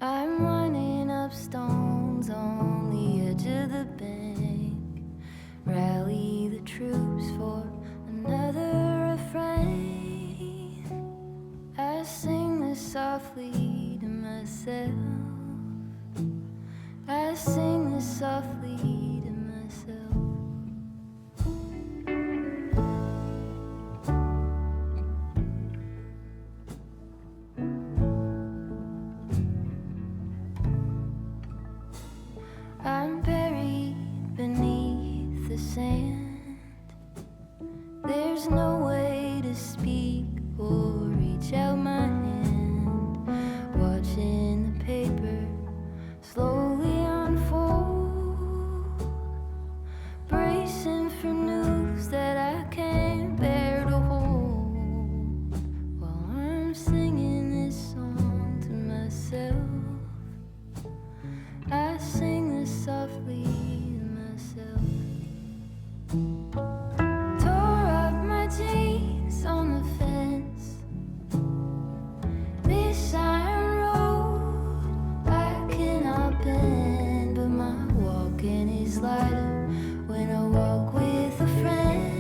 I'm running up stones on the edge of the bank. Rally the troops for another refrain. I sing this softly to myself. I sing this softly to myself. I'm buried beneath the sand. There's no way to speak or reach out my hand. Watching the paper slowly unfold, bracing for news that I can't bear to hold. While I'm singing this song to myself, I sing this softly to myself. Tore up my jeans on the fence. This iron road I cannot bend, but my walking is lighter when I walk with a friend.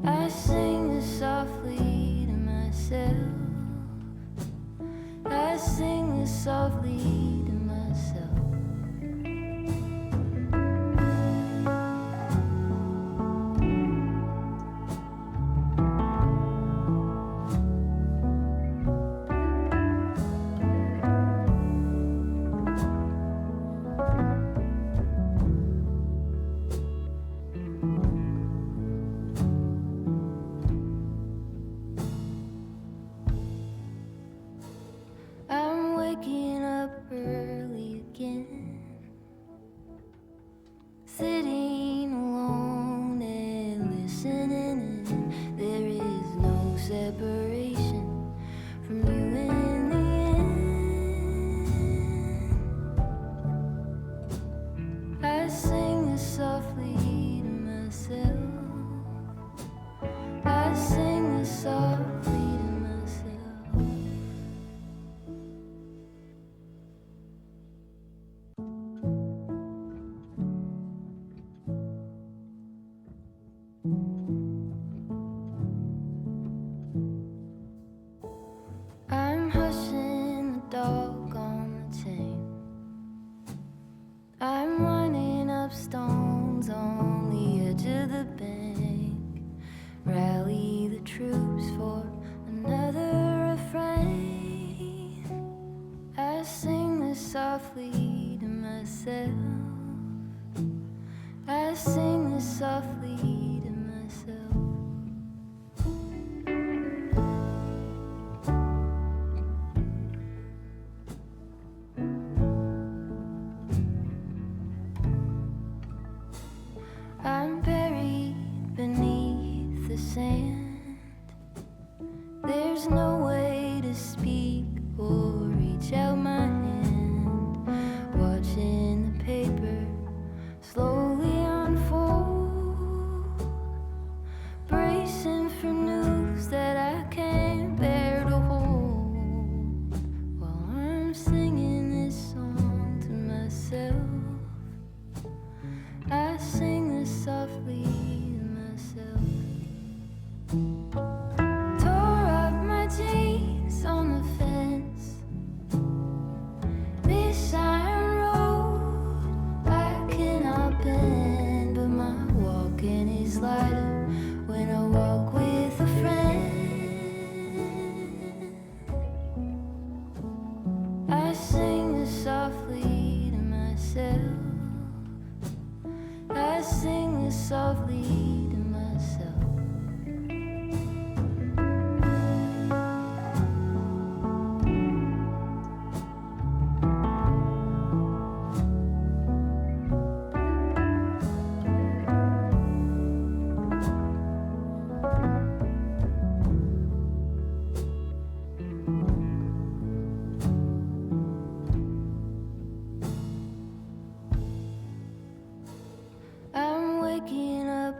I sing this softly to myself. I sing this softly to myself. I'm waking up early again, sitting alone and listening in. There is no separation from you in the end. I sing this softly to myself. I sing this softly to myself. I'm hushing the dog on the chain. I'm running up stones on the edge of the bank. Rally the troops for another refrain. I sing this softly to myself. I sing this softly to myself. I'm buried beneath the sand. There's no way to speak or reach out my hand. Watching the paper slowly unfold, bracing for news that I can't bear to hold. While I'm singing this song to myself, I sing this softly to myself. Tore up my jeans on the fence. This iron road I cannot bend, but my walking is lighter when I walk with a friend. I sing this softly to myself. I sing this softly to myself. I'm waking up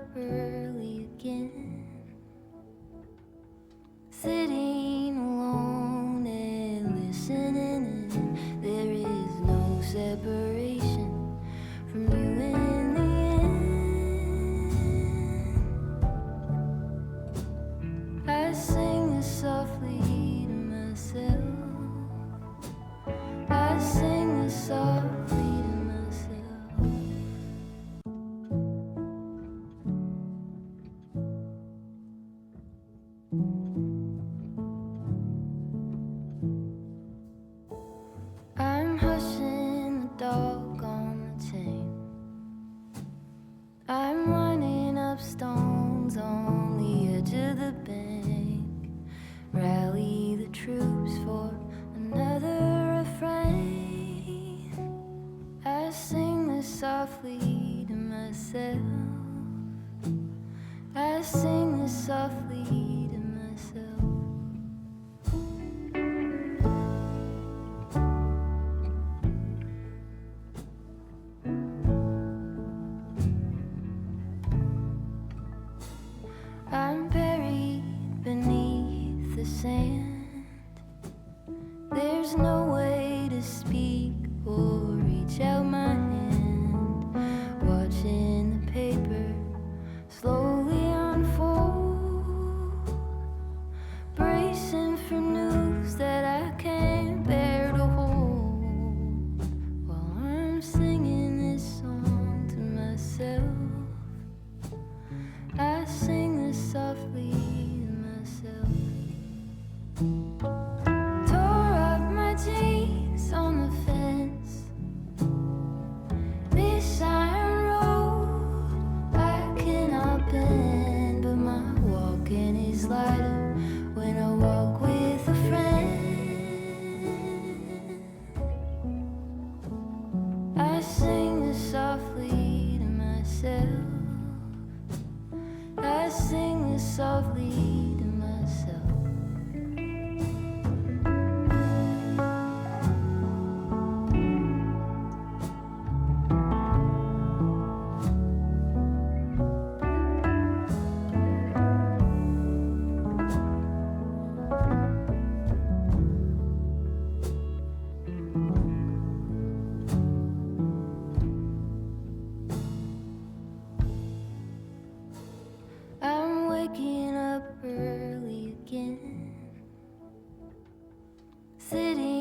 the sand. There's no way to speak or reach out my hand. Watching the paper slowly unfold, bracing for news that I can't bear to hold. While I'm singing this song to myself, I sing this softly to myself. Tore up my jeans on the fence. This iron road I cannot bend, but my walking is lighter when I walk with a friend. I sing this softly to myself. I sing this softly to myself. I'm waking up early again, sitting